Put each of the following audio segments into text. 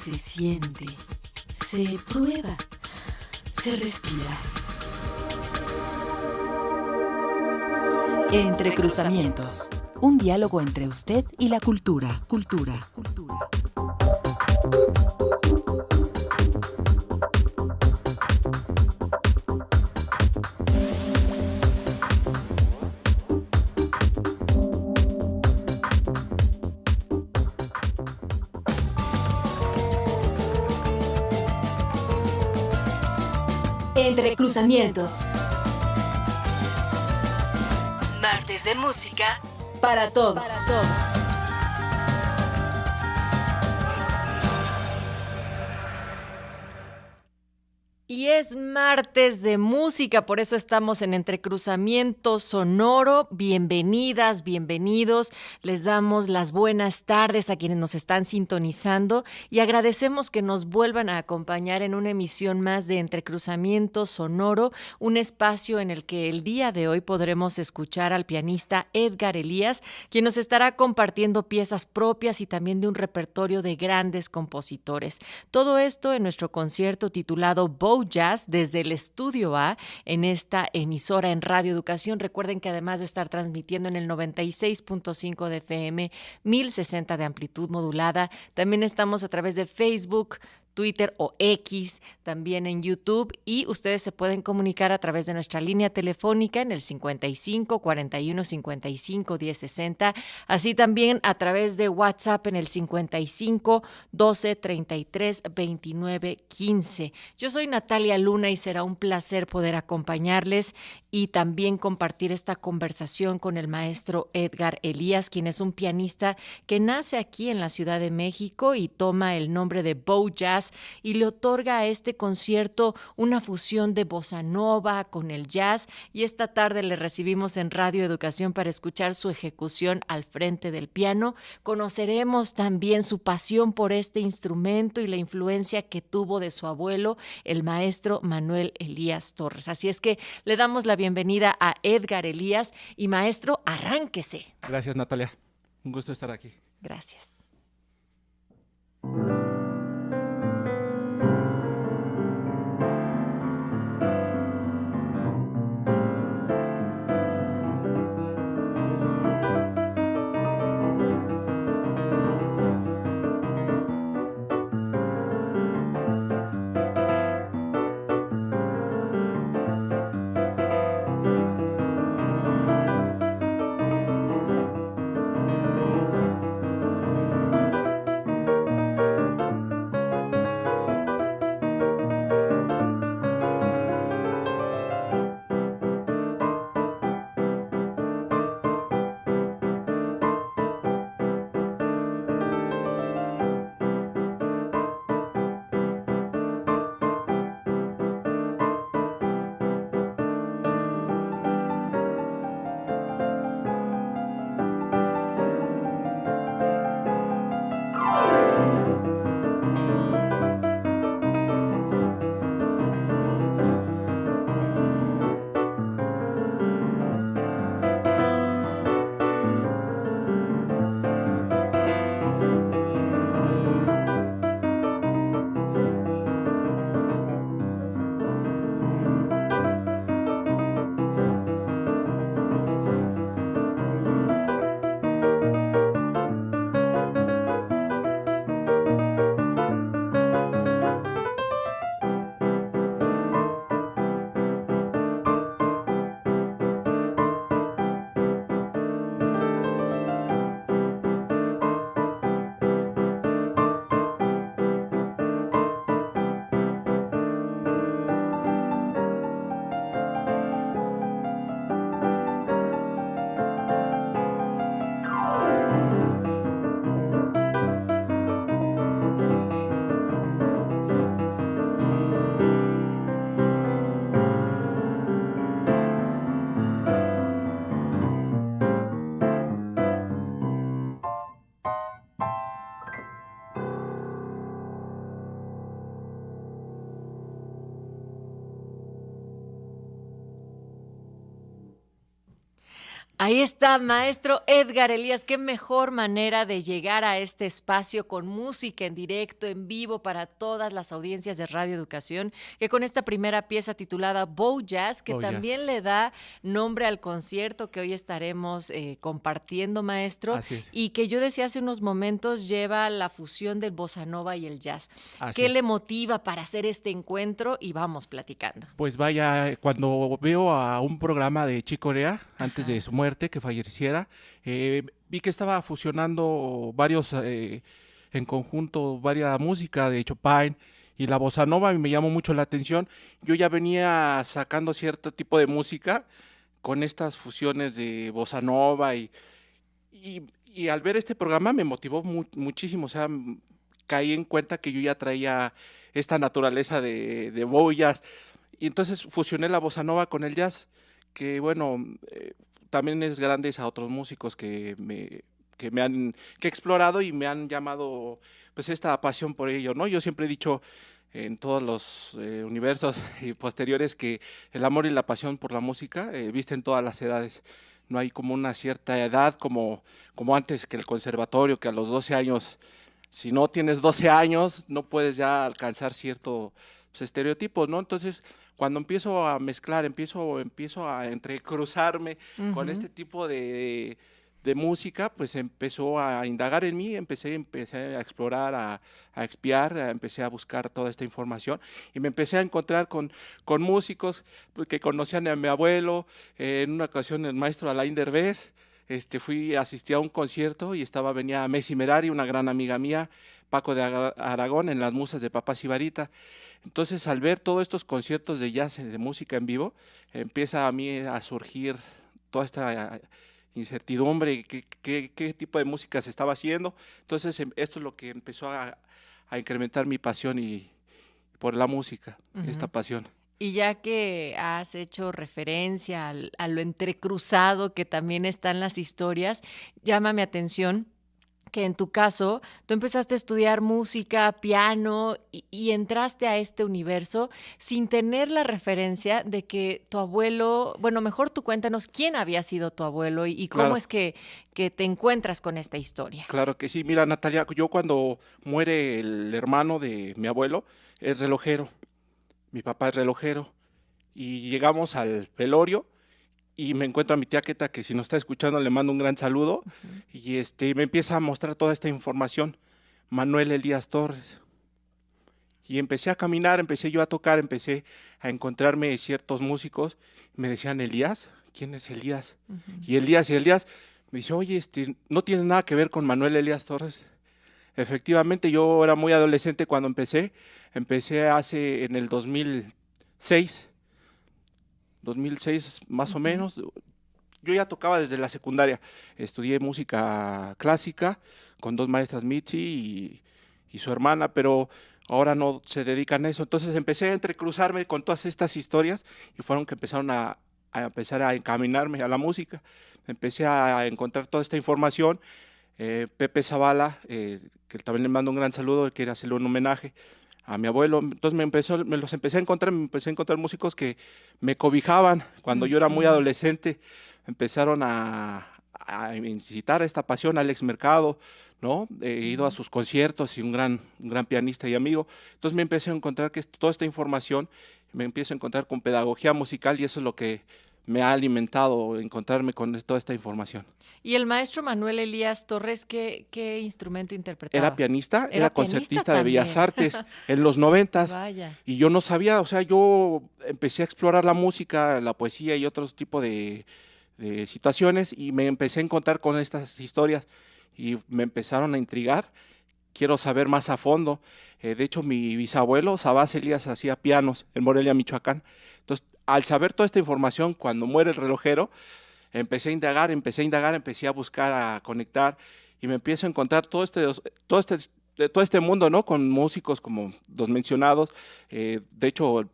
se siente, se prueba, se respira. Entre Cruzamientos, un diálogo entre usted y la cultura. Entre Cruzamientos. Martes de música Para todos. Y es martes de música, por eso estamos en Entrecruzamiento Sonoro. Bienvenidas, bienvenidos. Les damos las buenas tardes a quienes nos están sintonizando y agradecemos que nos vuelvan a acompañar en una emisión más de Entrecruzamiento Sonoro, un espacio en el que el día de hoy podremos escuchar al pianista Edgar Elías, quien nos estará compartiendo piezas propias y también de un repertorio de grandes compositores. Todo esto en nuestro concierto titulado Bow Jazz desde el Estudio A en esta emisora en Radio Educación. Recuerden que además de estar transmitiendo en el 96.5 de FM, 1060 de amplitud modulada, también estamos a través de Facebook, Twitter o X, también en YouTube, y ustedes se pueden comunicar a través de nuestra línea telefónica en el 55 41 55 10 60, así también a través de WhatsApp en el 55 12 33 29 15. Yo soy Natalia Luna y será un placer poder acompañarles y también compartir esta conversación con el maestro Edgar Elías, quien es un pianista que nace aquí en la Ciudad de México y toma el nombre de Bow Jazz y le otorga a este concierto una fusión de bossa nova con el jazz, y esta tarde le recibimos en Radio Educación para escuchar su ejecución al frente del piano. Conoceremos también su pasión por este instrumento y la influencia que tuvo de su abuelo, el maestro Manuel Elías Torres. Así es que le damos la bienvenida a Edgar Elías y maestro, arránquese. Gracias, Natalia. Un gusto estar aquí. Gracias. Ahí está, maestro Edgar Elías. Qué mejor manera de llegar a este espacio con música en directo, en vivo, para todas las audiencias de Radio Educación, que con esta primera pieza titulada Bow Jazz, que Bow Jazz. también le da nombre al concierto que hoy estaremos compartiendo, maestro, Así es. y que yo decía hace unos momentos lleva la fusión del bossa nova y el jazz. Así ¿Qué es. le motiva para hacer este encuentro? Y vamos platicando. Pues vaya, cuando veo a un programa de Chick Corea, antes de su muerte, que falleciera, vi que estaba fusionando varios, en conjunto, varias música de Chopin y la bossa nova, y me llamó mucho la atención. Yo ya venía sacando cierto tipo de música con estas fusiones de bossa nova y al ver este programa me motivó muchísimo, o sea, caí en cuenta que yo ya traía esta naturaleza de bow jazz, y entonces fusioné la bossa nova con el jazz, que bueno, también es gracias a otros músicos que he explorado y me han llamado pues esta pasión por ello, ¿no? Yo siempre he dicho en todos los universos y posteriores que el amor y la pasión por la música visten todas las edades. No hay como una cierta edad como antes, que el conservatorio, que a los 12 años, si no tienes 12 años, no puedes ya alcanzar ciertos estereotipos, ¿no? Entonces, cuando empiezo a mezclar, empiezo a entrecruzarme con este tipo de música, pues empezó a indagar en mí, empecé a explorar, a expiar, empecé a buscar toda esta información y me empecé a encontrar con músicos que conocían a mi abuelo. En una ocasión el maestro Alain Derbez, asistí a un concierto y venía Messi Merari, una gran amiga mía, Paco de Aragón, en las Musas de Papá Sibarita. Entonces, al ver todos estos conciertos de jazz, de música en vivo, empieza a mí a surgir toda esta incertidumbre, qué tipo de música se estaba haciendo. Entonces, esto es lo que empezó a incrementar mi pasión y por la música, esta pasión. Y ya que has hecho referencia a lo entrecruzado que también están las historias, llama mi atención que en tu caso tú empezaste a estudiar música, piano y entraste a este universo sin tener la referencia de que tu abuelo, bueno, mejor tú cuéntanos quién había sido tu abuelo y cómo Claro. es que te encuentras con esta historia. Claro que sí. Mira, Natalia, yo cuando muere el hermano de mi abuelo, es relojero. Mi papá es relojero. Y llegamos al velorio y me encuentro a mi tía Queta, que si nos está escuchando le mando un gran saludo. Y me empieza a mostrar toda esta información. Manuel Elías Torres. Y empecé a caminar, empecé yo a tocar, empecé a encontrarme ciertos músicos. Me decían, ¿Elías? ¿Quién es Elías? Y Elías me dice, oye, ¿no tienes nada que ver con Manuel Elías Torres? Efectivamente, yo era muy adolescente cuando empecé en el 2006 más o menos. Yo ya tocaba desde la secundaria, estudié música clásica con dos maestras, Mitzi y su hermana, pero ahora no se dedican a eso. Entonces empecé a entrecruzarme con todas estas historias y fueron que empezaron a empezar a encaminarme a la música. Empecé a encontrar toda esta información. Pepe Zavala, que también le mando un gran saludo, quiere hacerle un homenaje a mi abuelo. Entonces me empecé a encontrar músicos que me cobijaban cuando yo era muy adolescente. Empezaron a incitar a esta pasión. Alex Mercado, ¿no? He ido a sus conciertos y un gran pianista y amigo. Entonces me empecé a encontrar toda esta información, me empiezo a encontrar con pedagogía musical y eso es lo que me ha alimentado, encontrarme con toda esta información. ¿Y el maestro Manuel Elías Torres qué instrumento interpretaba? Era pianista, era concertista de también. Bellas Artes en los 90s. Vaya. Y yo no sabía, o sea, yo empecé a explorar la música, la poesía y otros tipos de situaciones y me empecé a encontrar con estas historias y me empezaron a intrigar. Quiero saber más a fondo. De hecho, mi bisabuelo, Sabás Elías, hacía pianos en Morelia, Michoacán. Entonces, al saber toda esta información, cuando muere el relojero, empecé a indagar, empecé a buscar, a conectar y me empiezo a encontrar todo este mundo, ¿no? Con músicos como los mencionados. De hecho,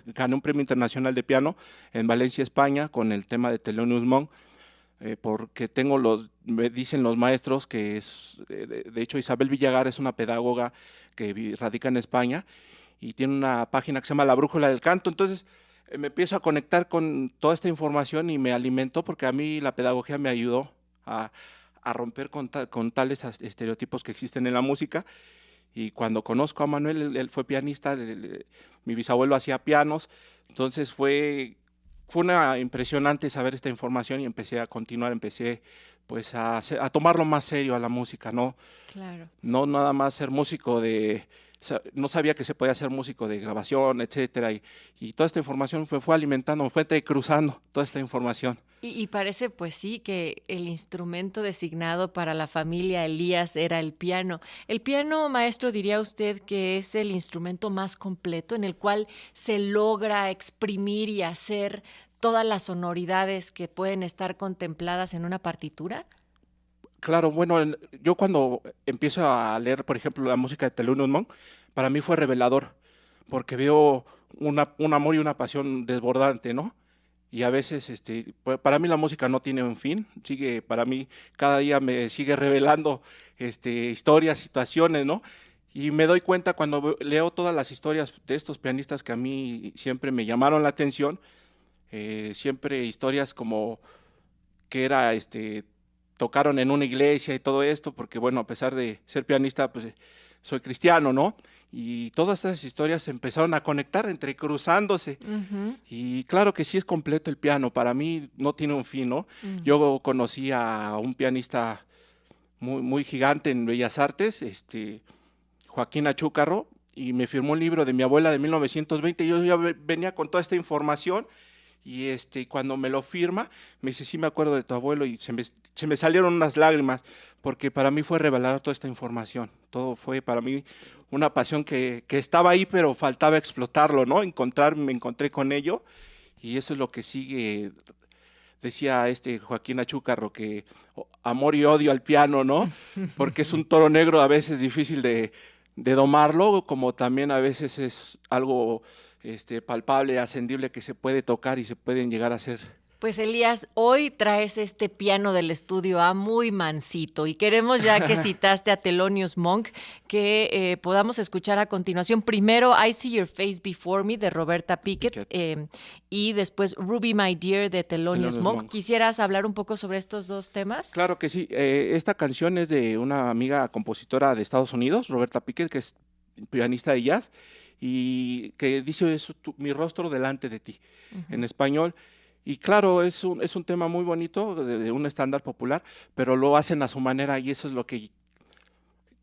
gané un premio internacional de piano en Valencia, España, con el tema de Thelonious Monk. Porque me dicen los maestros que de hecho Isabel Villagar es una pedagoga que radica en España y tiene una página que se llama La Brújula del Canto. Entonces me empiezo a conectar con toda esta información y me alimentó porque a mí la pedagogía me ayudó a, a romper con tales estereotipos que existen en la música. Y cuando conozco a Manuel, él fue pianista, mi bisabuelo hacía pianos, entonces fue una impresionante saber esta información y empecé a continuar, empecé pues a tomarlo más serio a la música, ¿no? Claro. No nada más ser músico no sabía que se podía ser músico de grabación, etcétera, y toda esta información fue alimentando, me fue cruzando toda esta información. Y parece, pues sí, que el instrumento designado para la familia Elías era el piano. El piano, maestro, diría usted que es el instrumento más completo en el cual se logra exprimir y hacer todas las sonoridades que pueden estar contempladas en una partitura. Claro, bueno, yo cuando empiezo a leer, por ejemplo, la música de Thelonious Monk, para mí fue revelador, porque veo un amor y una pasión desbordante, ¿no? Y a veces, para mí la música no tiene un fin, para mí, cada día me sigue revelando, historias, situaciones, ¿no? Y me doy cuenta cuando leo todas las historias de estos pianistas que a mí siempre me llamaron la atención, siempre historias como que tocaron en una iglesia y todo esto, porque bueno, a pesar de ser pianista, pues soy cristiano, ¿no? Y todas estas historias se empezaron a conectar, entrecruzándose. Uh-huh. Y claro que sí es completo el piano, para mí no tiene un fin, ¿no? Uh-huh. Yo conocí a un pianista muy, muy gigante en Bellas Artes, Joaquín Achúcarro, y me firmó un libro de mi abuela de 1920, y yo ya venía con toda esta información, y cuando me lo firma, me dice, sí me acuerdo de tu abuelo, y se me salieron unas lágrimas, porque para mí fue revelar toda esta información. Todo fue para mí una pasión que estaba ahí, pero faltaba explotarlo, ¿no? Me encontré con ello, y eso es lo que sigue. Decía Joaquín Achúcarro que amor y odio al piano, ¿no? Porque es un toro negro a veces difícil de domarlo, como también a veces es algo palpable, ascendible, que se puede tocar y se pueden llegar a hacer. Pues Elías, hoy traes este piano del estudio A muy mansito y queremos, ya que citaste a Thelonious Monk, que podamos escuchar a continuación primero I See Your Face Before Me de Roberta Pickett y después Ruby My Dear de Thelonious Monk. ¿Quisieras hablar un poco sobre estos dos temas? Claro que sí. Esta canción es de una amiga compositora de Estados Unidos, Roberta Pickett, que es pianista de jazz, y que dice eso, mi rostro delante de ti, en español. Y claro, es un tema muy bonito, de un estándar popular, pero lo hacen a su manera, y eso es lo que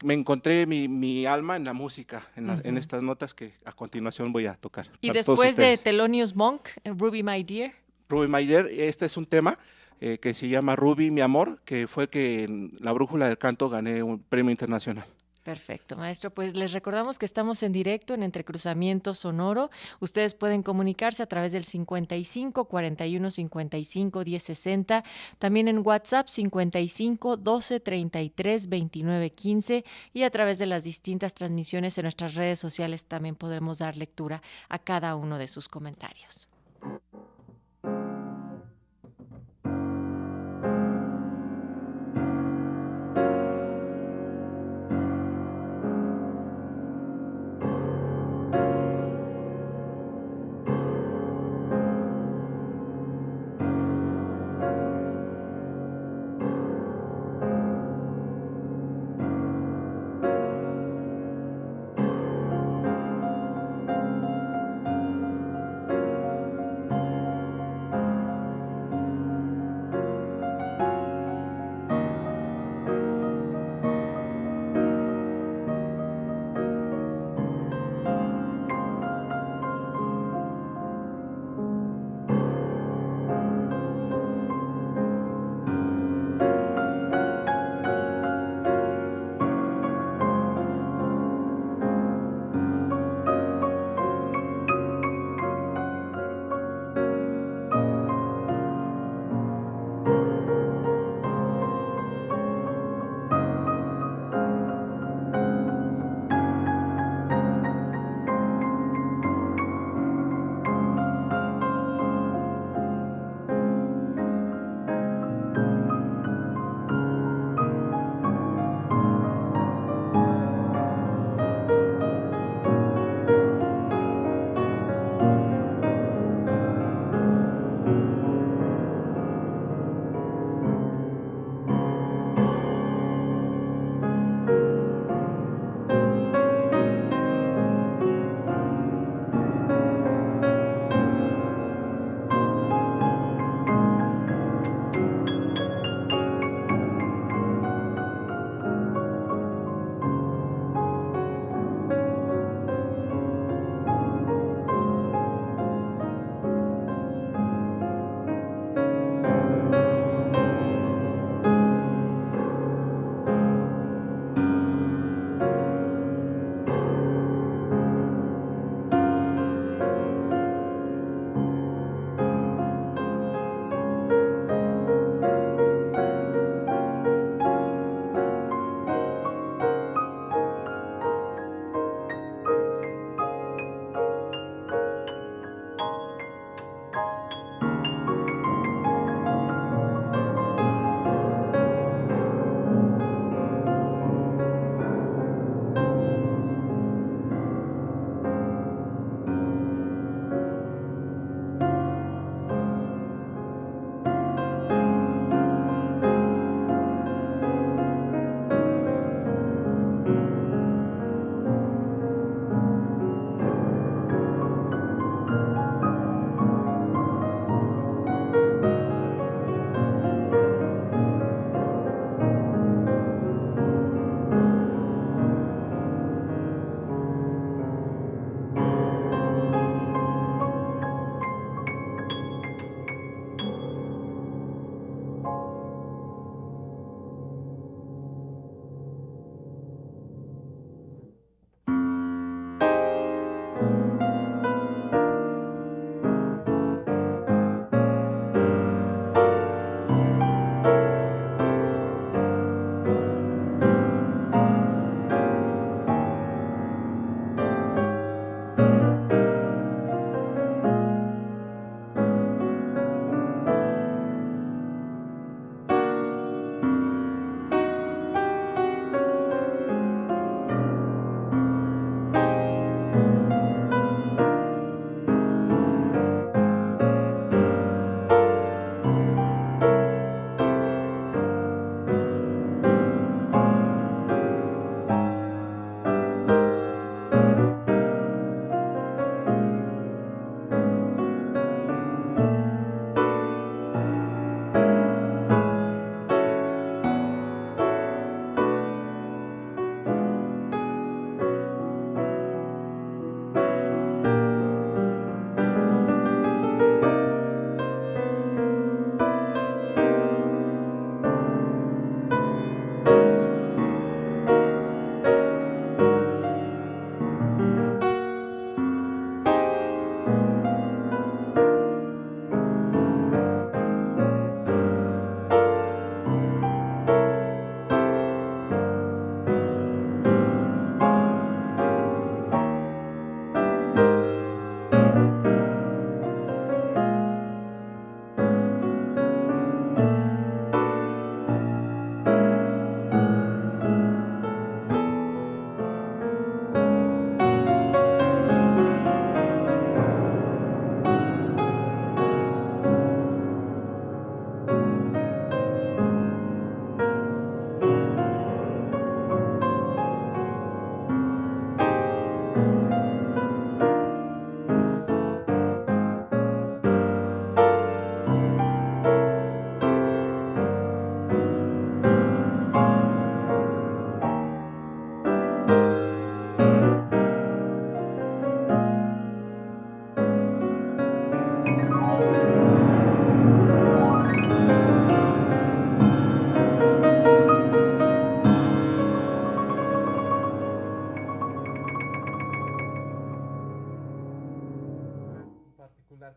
me encontré mi alma en la música, en estas notas que a continuación voy a tocar. Y después de Thelonious Monk, Ruby My Dear. Ruby My Dear, este es un tema que se llama Ruby, mi amor, que fue que en la Brújula del Canto gané un premio internacional. Perfecto, maestro. Pues les recordamos que estamos en directo en Entrecruzamiento Sonoro. Ustedes pueden comunicarse a través del 55 41 55 10 60, también en WhatsApp 55 12 33 29 15 y a través de las distintas transmisiones en nuestras redes sociales también podremos dar lectura a cada uno de sus comentarios.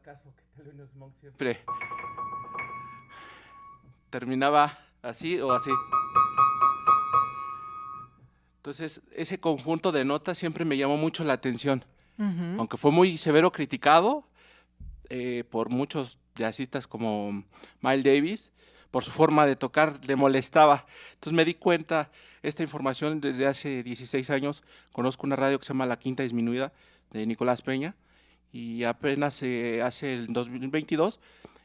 caso que Thelonious Monk siempre terminaba así o así. Entonces, ese conjunto de notas siempre me llamó mucho la atención. Aunque fue muy severo criticado por muchos jazzistas como Miles Davis, por su forma de tocar, le molestaba. Entonces me di cuenta, esta información desde hace 16 años, conozco una radio que se llama La Quinta Disminuida, de Nicolás Peña, y apenas hace el 2022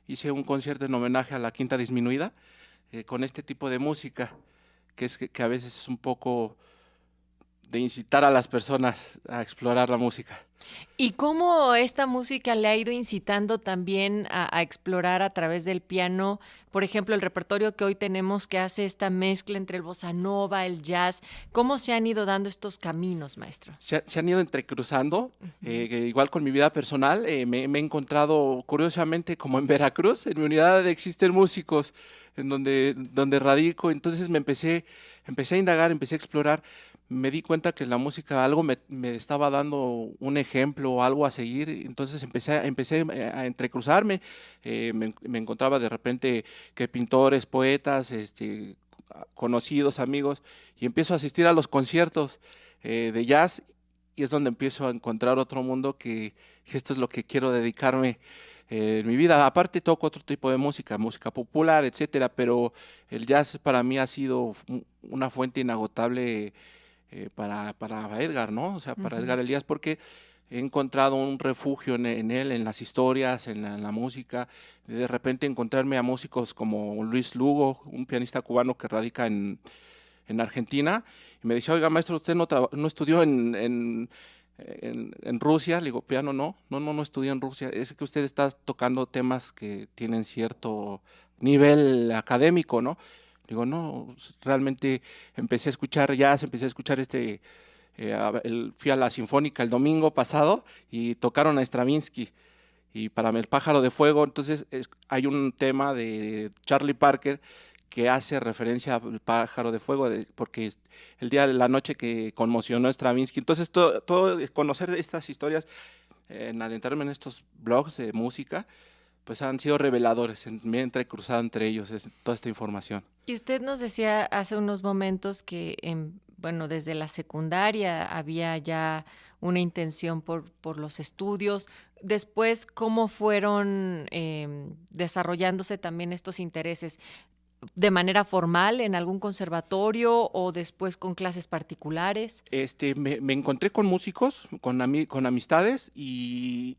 hice un concierto en homenaje a La Quinta Disminuida, con este tipo de música, que a veces es un poco de incitar a las personas a explorar la música. ¿Y cómo esta música le ha ido incitando también a explorar a través del piano, por ejemplo, el repertorio que hoy tenemos que hace esta mezcla entre el bossa nova, el jazz? ¿Cómo se han ido dando estos caminos, maestro? Se han ido entrecruzando, igual con mi vida personal, me he encontrado curiosamente como en Veracruz, en mi unidad existen músicos en donde radico, entonces empecé a indagar, empecé a explorar. Me di cuenta que la música algo me estaba dando un ejemplo, algo a seguir, entonces empecé a entrecruzarme, me encontraba de repente que pintores, poetas, conocidos, amigos, y empiezo a asistir a los conciertos de jazz, y es donde empiezo a encontrar otro mundo que esto es lo que quiero dedicarme en mi vida. Aparte toco otro tipo de música popular, etcétera, pero el jazz para mí ha sido una fuente inagotable para Edgar, ¿no? O sea, para Edgar Elías, porque he encontrado un refugio en él, en las historias, en la música. De repente encontrarme a músicos como Luis Lugo, un pianista cubano que radica en Argentina, y me decía, oiga, maestro, ¿usted no estudió en Rusia? Le digo, piano no estudié en Rusia, es que usted está tocando temas que tienen cierto nivel académico, ¿no? Digo, no, realmente empecé a escuchar jazz, empecé a escuchar fui a la Sinfónica el domingo pasado y tocaron a Stravinsky y para El Pájaro de Fuego, entonces hay un tema de Charlie Parker que hace referencia al Pájaro de Fuego, porque es el día de la noche que conmocionó a Stravinsky. Entonces, todo conocer estas historias, adentrarme en estos blogs de música, pues han sido reveladores, me he entrecruzado entre ellos toda esta información. Y usted nos decía hace unos momentos que, bueno, desde la secundaria había ya una intención por los estudios. Después, ¿cómo fueron desarrollándose también estos intereses? ¿De manera formal en algún conservatorio o después con clases particulares? Me encontré con músicos, con amistades y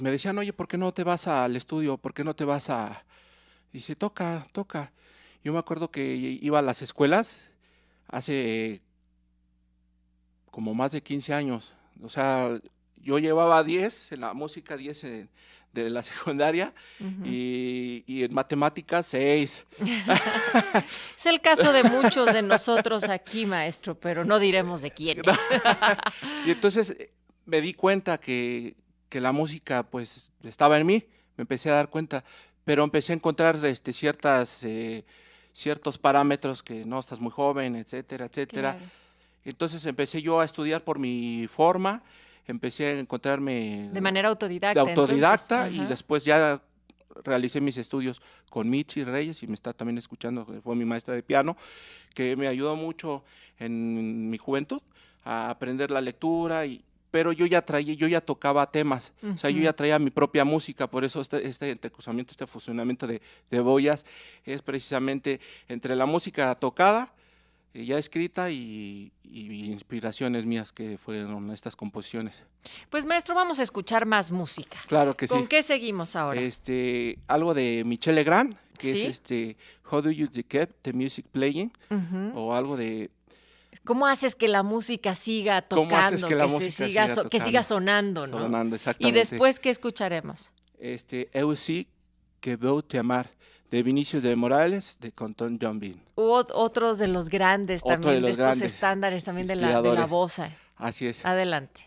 me decían, oye, ¿por qué no te vas al estudio? ¿Por qué no te vas a...? Y dice, toca. Yo me acuerdo que iba a las escuelas hace como más de 15 años. O sea, yo llevaba 10 en la música, 10 de la secundaria y en matemáticas 6. Es el caso de muchos de nosotros aquí, maestro, pero no diremos de quiénes. Y entonces me di cuenta que la música pues estaba en mí, me empecé a dar cuenta, pero empecé a encontrar ciertos parámetros que no, estás muy joven, etcétera. Claro. Entonces empecé yo a estudiar por mi forma, empecé a encontrarme de manera autodidacta. Y después ya realicé mis estudios con Mitzi Reyes, y me está también escuchando, fue mi maestra de piano, que me ayudó mucho en mi juventud a aprender la lectura, pero yo ya tocaba temas, o sea, yo ya traía mi propia música, por eso este entrecruzamiento, este fusionamiento de boyas es precisamente entre la música tocada, ya escrita y inspiraciones mías que fueron estas composiciones. Pues maestro, vamos a escuchar más música. Claro que sí. ¿Con qué seguimos ahora? Algo de Michel Legrand, que ¿sí? Es How Do You Keep the Music Playing, o algo de... ¿Cómo haces que la música siga tocando? ¿Cómo haces que la música siga tocando? Que siga sonando, ¿no? Sonando, exactamente. ¿Y después qué escucharemos? Eu sí que vou te amar, de Vinicius de Morales, de Cantón John Bean. Otros de los grandes también, de estos grandes estándares también de la bossa. Así es. Adelante.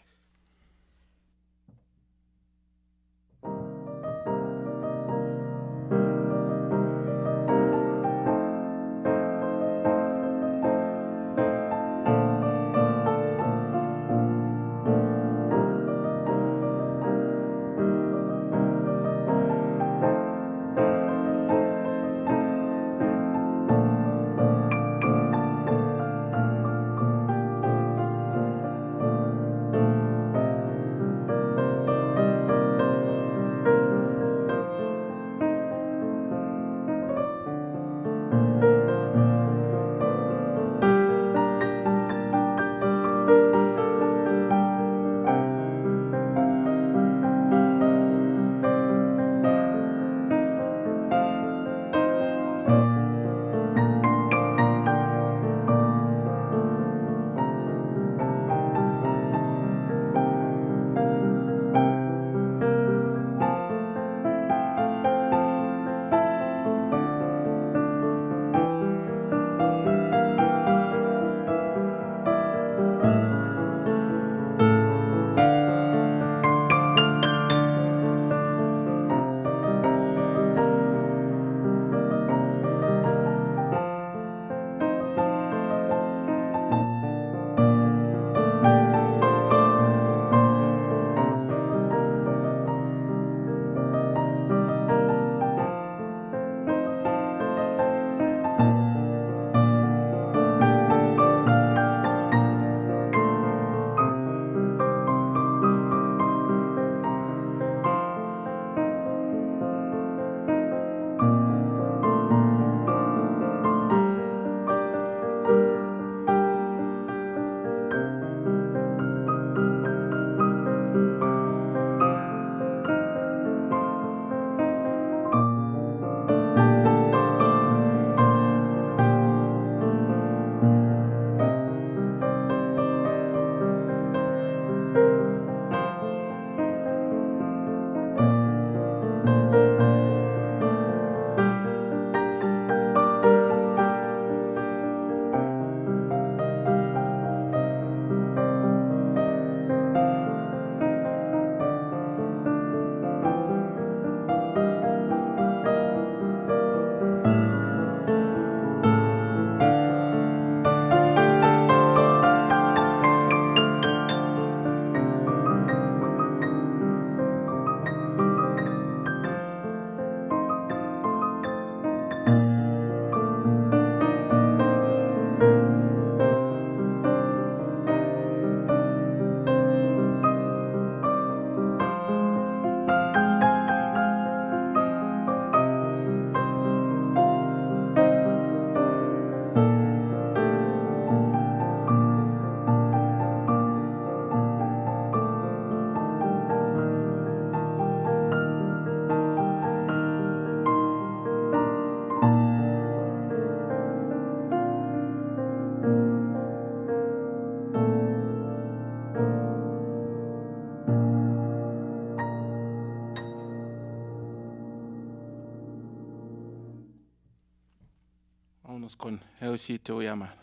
Vamos con Eu sí te voy a amar.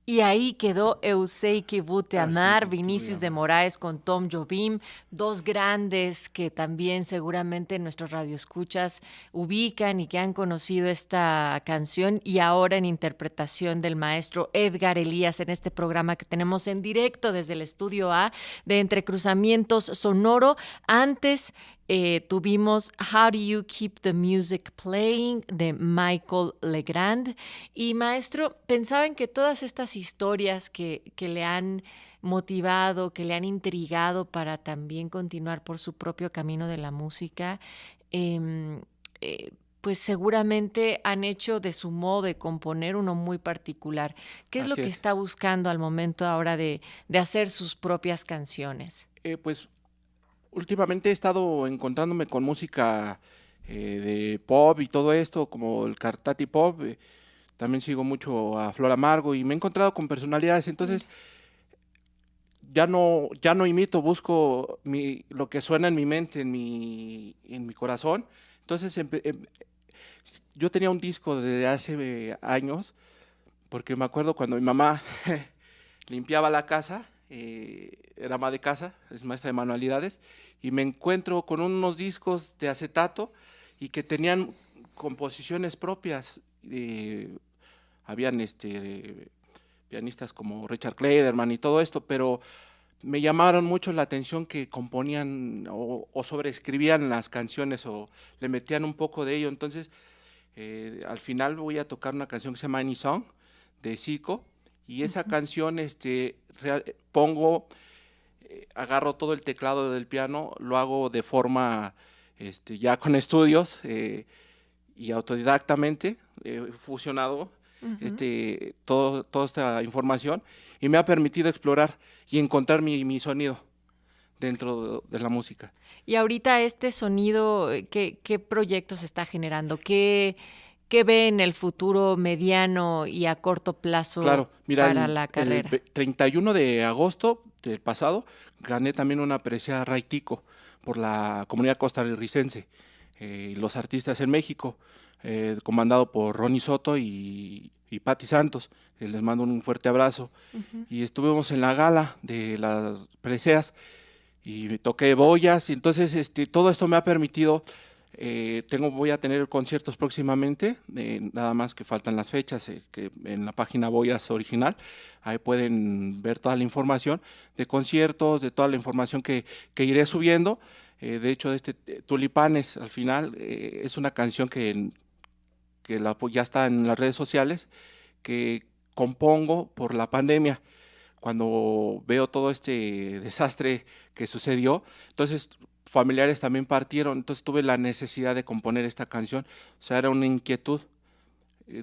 Y ahí quedó Eu sei que vou te Ah, sí, amar, te voy a Vinicius de amar. Moraes con Tom Jobim, dos grandes que también seguramente nuestros radioescuchas ubican y que han conocido esta canción y ahora en interpretación del maestro Edgar Elías en este programa que tenemos en directo desde el estudio A de Entrecruzamientos Sonoro. Antes tuvimos How Do You Keep the Music Playing de Michael Legrand. Y maestro, pensaba en que todas estas historias que le han motivado, que le han intrigado para también continuar por su propio camino de la música, em, pues seguramente han hecho de su modo de componer uno muy particular. ¿Qué es lo Así que es. está buscando al momento ahora de hacer sus propias canciones? Pues últimamente he estado encontrándome con música de pop y todo esto, como el Cartati Pop. También sigo mucho a Flor Amargo y me he encontrado con personalidades. Entonces ya no imito, busco lo que suena en mi mente, en mi corazón. Entonces yo tenía un disco desde hace años, porque me acuerdo cuando mi mamá limpiaba la casa, era ama de casa, es maestra de manualidades, y me encuentro con unos discos de acetato y que tenían composiciones propias. Habían pianistas como Richard Clayderman y todo esto, pero me llamaron mucho la atención que componían o sobreescribían las canciones o le metían un poco de ello. Entonces, al final voy a tocar una canción que se llama Any Song de Zico, y esa canción agarro todo el teclado del piano, lo hago de forma ya con estudios y autodidactamente, fusionado toda esta información, y me ha permitido explorar y encontrar mi sonido. dentro de la música. Y ahorita este sonido, ¿qué proyectos está generando? ¿Qué ve en el futuro mediano y a corto plazo Claro, mira, para la carrera? el 31 de agosto del pasado gané también una presea Raitico por la comunidad costarricense, los artistas en México, comandado por Ronnie Soto y Patti Santos. Les mando un fuerte abrazo. Y estuvimos en la gala de las preseas y toqué boyas, y entonces todo esto me ha permitido, voy a tener conciertos próximamente, nada más que faltan las fechas, que en la página Boyas Original, ahí pueden ver toda la información de conciertos, de toda la información que iré subiendo. De hecho, Tulipanes, al final, es una canción que ya está en las redes sociales, que compongo por la pandemia. Cuando veo todo este desastre que sucedió, entonces familiares también partieron, entonces tuve la necesidad de componer esta canción, o sea, era una inquietud.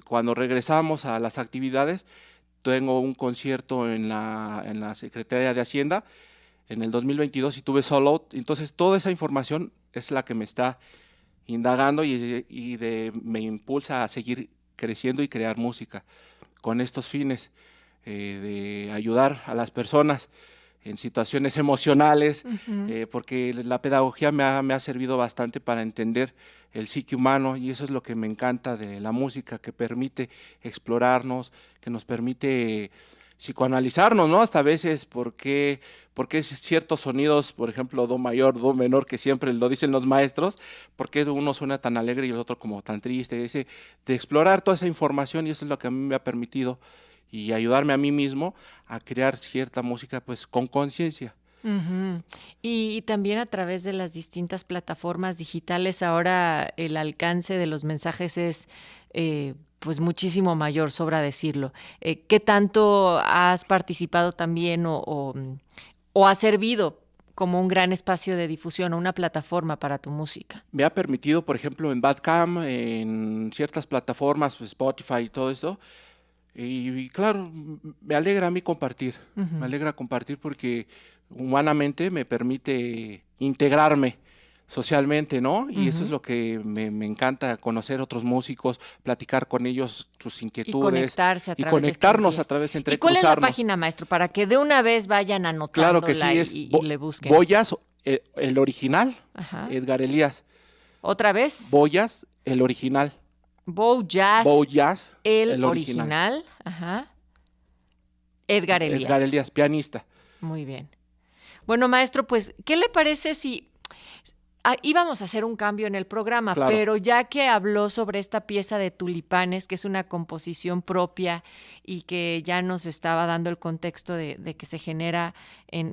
Cuando regresamos a las actividades, tengo un concierto en la Secretaría de Hacienda en el 2022 y tuve Sold Out, entonces toda esa información es la que me está indagando me impulsa a seguir creciendo y crear música con estos fines. De ayudar a las personas en situaciones emocionales, porque la pedagogía me ha servido bastante para entender el psique humano, y eso es lo que me encanta de la música, que permite explorarnos, que nos permite psicoanalizarnos, ¿no? Hasta a veces, ¿por qué ciertos sonidos, por ejemplo, do mayor, do menor, que siempre lo dicen los maestros, por qué uno suena tan alegre y el otro como tan triste? De explorar toda esa información, y eso es lo que a mí me ha permitido y ayudarme a mí mismo a crear cierta música pues con conciencia. Y también a través de las distintas plataformas digitales, ahora el alcance de los mensajes es pues muchísimo mayor, sobra decirlo. ¿Qué tanto has participado también o ha servido como un gran espacio de difusión o una plataforma para tu música? Me ha permitido, por ejemplo, en Bandcamp, en ciertas plataformas, pues Spotify y todo eso. Y claro, me alegra a mí compartir, me alegra compartir porque humanamente me permite integrarme socialmente, ¿no? Y eso es lo que me encanta, conocer otros músicos, platicar con ellos sus inquietudes. Y conectarse a través conectarnos de a través entre ¿Y cuál es la cruzarnos. página, maestro? Para que de una vez vayan anotándola Claro que sí, es y le busquen. Boyas, el original, Ajá. Edgar Elías. ¿Otra vez? Boyas, el original. Boyas, el original. original. Ajá. Edgar Elías. Edgar Elías, pianista. Muy bien. Bueno, maestro, pues, ¿qué le parece si íbamos a hacer un cambio en el programa, Claro. pero ya que habló sobre esta pieza de Tulipanes, que es una composición propia y que ya nos estaba dando el contexto de que se genera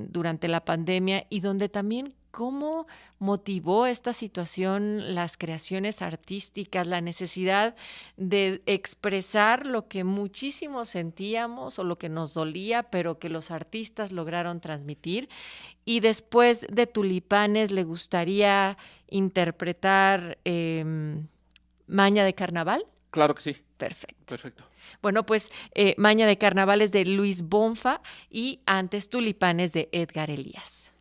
durante la pandemia, y donde también cómo motivó esta situación las creaciones artísticas, la necesidad de expresar lo que muchísimos sentíamos o lo que nos dolía, pero que los artistas lograron transmitir. Y después de Tulipanes, ¿le gustaría interpretar Maña de Carnaval? Claro que sí. Perfecto. Bueno, pues Maña de Carnaval es de Luis Bonfa y antes Tulipanes de Edgar Elías.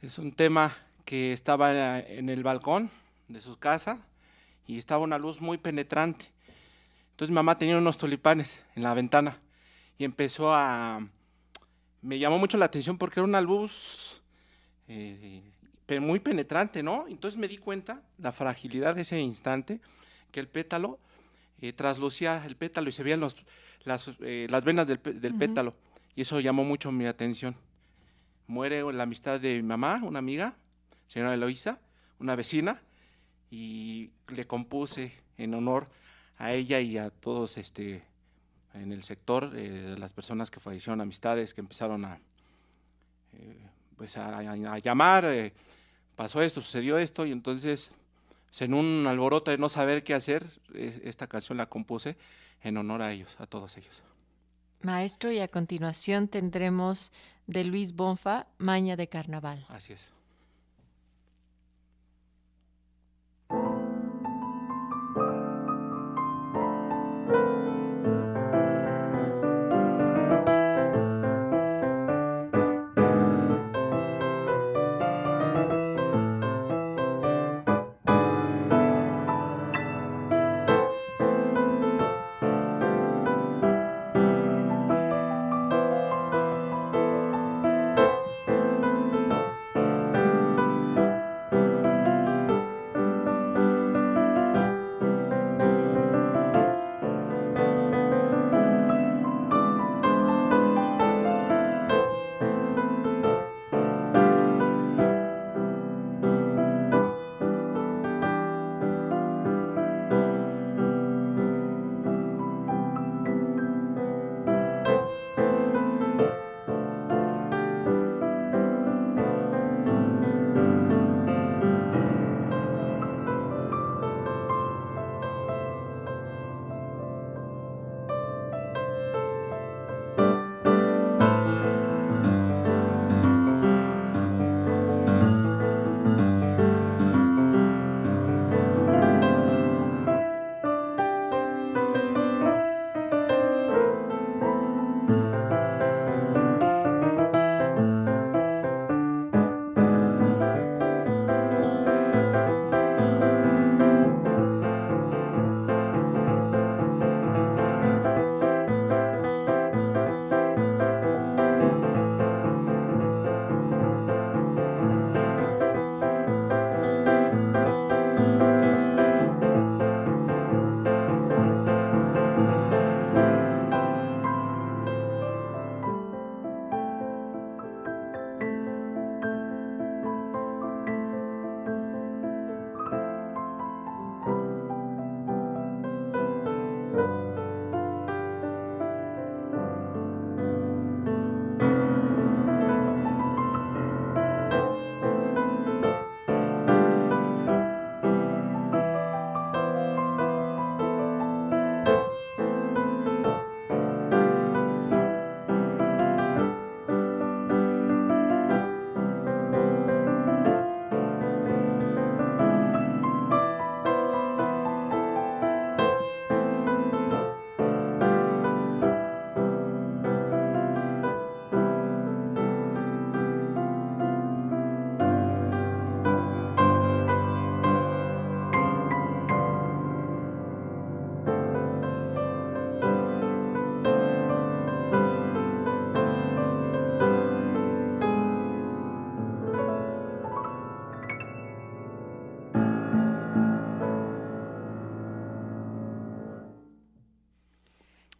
Es un tema que estaba en el balcón de su casa y estaba una luz muy penetrante. Entonces mi mamá tenía unos tulipanes en la ventana y me llamó mucho la atención porque era una luz muy penetrante, ¿no? Entonces me di cuenta la fragilidad de ese instante, que el pétalo traslucía el pétalo y se veían las venas del pétalo, y eso llamó mucho mi atención. Muere la amistad de mi mamá, una amiga, señora Eloísa, una vecina, y le compuse en honor a ella y a todos en el sector, las personas que fallecieron, amistades que empezaron a llamar, pasó esto, sucedió esto, y entonces en un alboroto de no saber qué hacer, esta canción la compuse en honor a ellos, a todos ellos. Maestro, y a continuación tendremos de Luis Bonfa, Maña de Carnaval. Así es.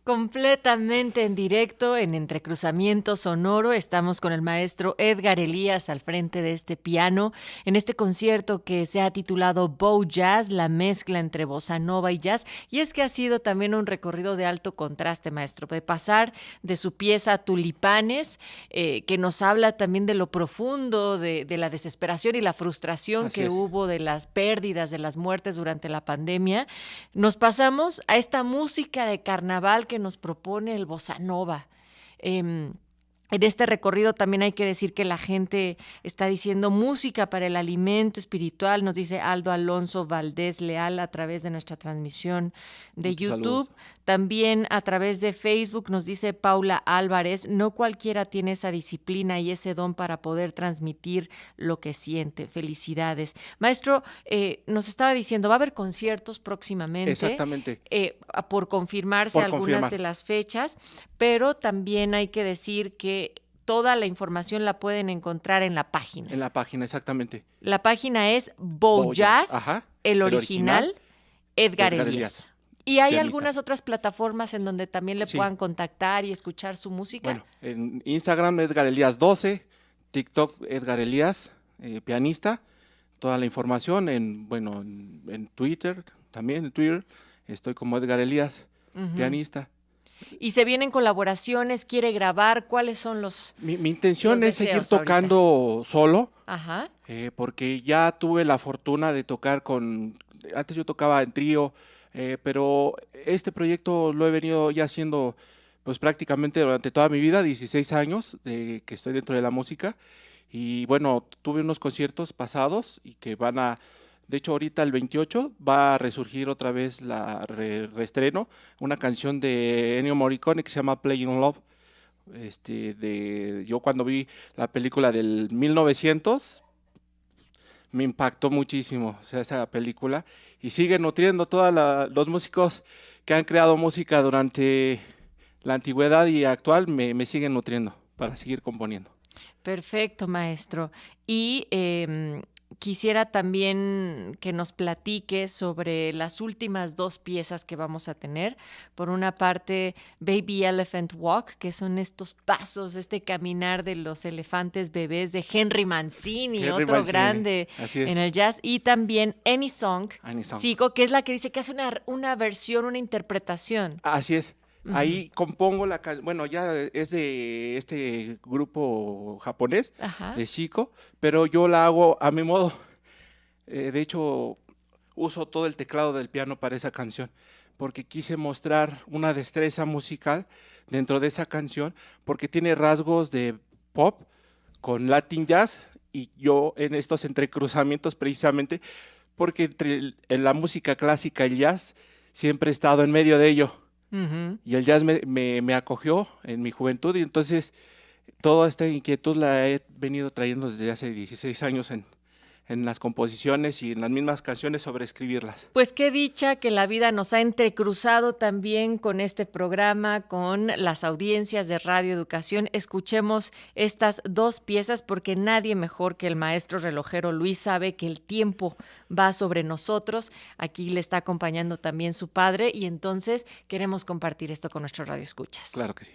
Completamente en directo, en Entrecruzamiento Sonoro. Estamos con el maestro Edgar Elías al frente de este piano, en este concierto que se ha titulado Bow Jazz, la mezcla entre bossa nova y jazz. Y es que ha sido también un recorrido de alto contraste, maestro, de pasar de su pieza Tulipanes, que nos habla también de lo profundo, de la desesperación y la frustración Así que es. hubo, de las pérdidas, de las muertes durante la pandemia. Nos pasamos a esta música de carnaval que nos propone el bossa nova. En este recorrido también hay que decir que la gente está diciendo música para el alimento espiritual, nos dice Aldo Alonso Valdés Leal a través de nuestra transmisión de Muchos YouTube. saludos. También a través de Facebook nos dice Paula Álvarez, no cualquiera tiene esa disciplina y ese don para poder transmitir lo que siente. Felicidades. Maestro, nos estaba diciendo, va a haber conciertos próximamente. Exactamente. Por confirmarse Por algunas confirmar. de las fechas, pero también hay que decir que toda la información la pueden encontrar en la página. En la página, exactamente. La página es Bojazz, Ajá, el el original, original, Edgar Edgar Elías. Y hay pianista. algunas otras plataformas en donde también le Sí. puedan contactar y escuchar su música. Bueno, en Instagram Edgar Elías 12, TikTok Edgar Elías, pianista. Toda la información en Twitter, también en Twitter, estoy como Edgar Elías, Ujú. pianista. Y se vienen colaboraciones, quiere grabar, ¿cuáles son los...? Mi intención Los es seguir deseos ahorita. tocando solo, Ajá. porque ya tuve la fortuna de tocar antes yo tocaba en trío, pero este proyecto lo he venido ya haciendo pues prácticamente durante toda mi vida, 16 años que estoy dentro de la música. Y bueno, tuve unos conciertos pasados y que de hecho ahorita el 28 va a resurgir otra vez reestreno, una canción de Ennio Morricone que se llama Playing Love. Yo cuando vi la película del 1900 me impactó muchísimo, o sea, esa película, y sigue nutriendo todos los músicos que han creado música durante la antigüedad y actual, me siguen nutriendo para seguir componiendo. Perfecto, maestro. Y quisiera también que nos platique sobre las últimas dos piezas que vamos a tener. Por una parte, Baby Elephant Walk, que son estos pasos, este caminar de los elefantes bebés de Henry Mancini, Henry otro Mancini, grande así es. en el jazz. Y también Any Song, Any Song. Zico, que es la que dice que hace una versión, una interpretación. Así es. Ahí compongo bueno, ya es de este grupo japonés, Ajá. de Chico, pero yo la hago a mi modo. De hecho, uso todo el teclado del piano para esa canción, porque quise mostrar una destreza musical dentro de esa canción, porque tiene rasgos de pop con Latin jazz, y yo en estos entrecruzamientos precisamente, porque en la música clásica y el jazz siempre he estado en medio de ello. Ujú. Y el jazz me acogió en mi juventud, y entonces toda esta inquietud la he venido trayendo desde hace 16 años en las composiciones y en las mismas canciones sobre escribirlas. Pues qué dicha que la vida nos ha entrecruzado también con este programa, con las audiencias de Radio Educación. Escuchemos estas dos piezas porque nadie mejor que el maestro relojero Luis sabe que el tiempo va sobre nosotros. Aquí le está acompañando también su padre y entonces queremos compartir esto con nuestros radioescuchas. Claro que sí.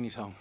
Any Song.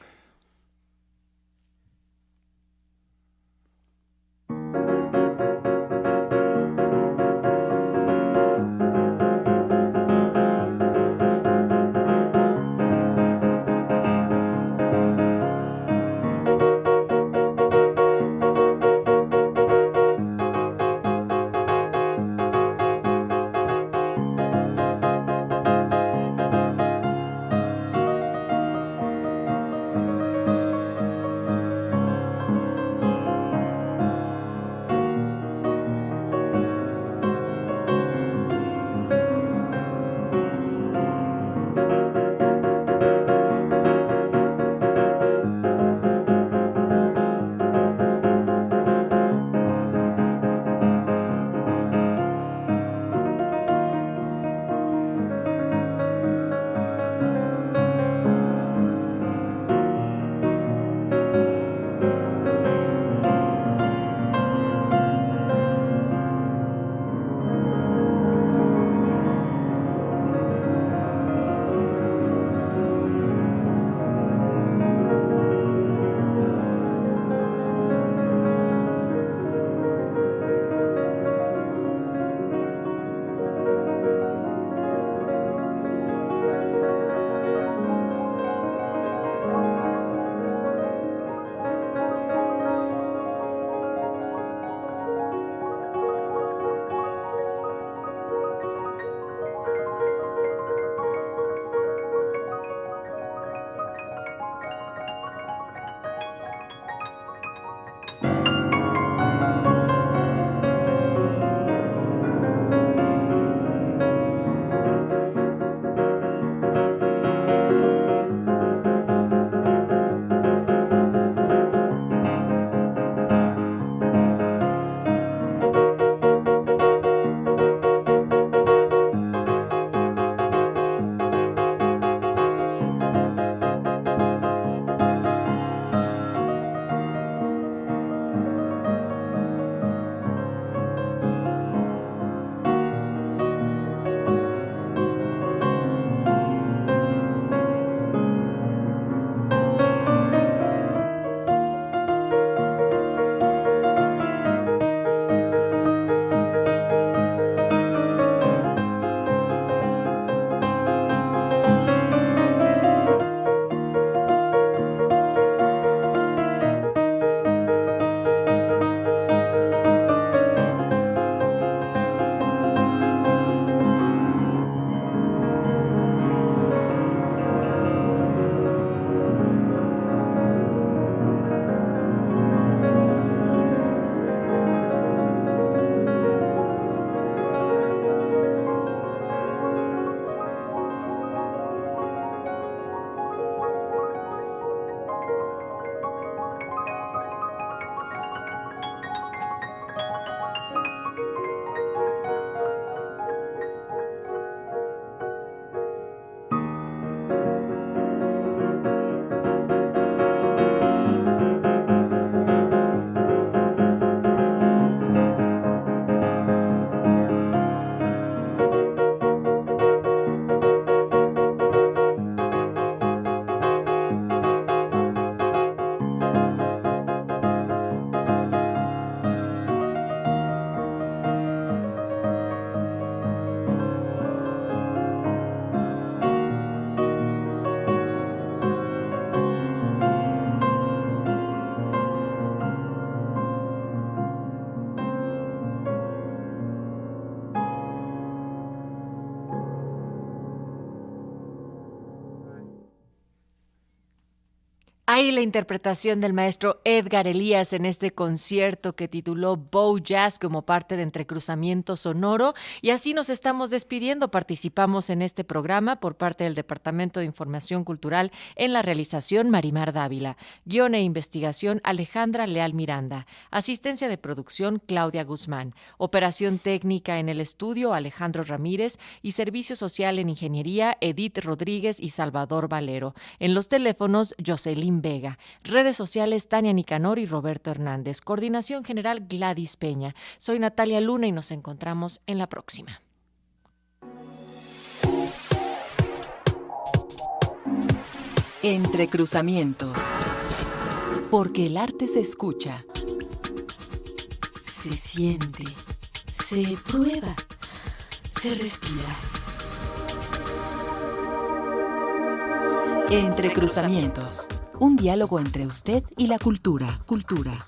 Hay la interpretación del maestro Edgar Elías en este concierto que tituló Bow Jazz como parte de Entrecruzamiento Sonoro, y así nos estamos despidiendo. Participamos en este programa por parte del Departamento de Información Cultural, en la realización Marimar Dávila, guión e investigación Alejandra Leal Miranda, asistencia de producción Claudia Guzmán, operación técnica en el estudio Alejandro Ramírez y servicio social en ingeniería Edith Rodríguez y Salvador Valero. En los teléfonos Jocelyn Vega, redes sociales Tania Nicanor y Roberto Hernández, coordinación general Gladys Peña. Soy Natalia Luna y nos encontramos en la próxima. Entre cruzamientos. Porque el arte se escucha, Se siente, se prueba, se respira. Entre cruzamientos. Un diálogo entre usted y la cultura. Cultura.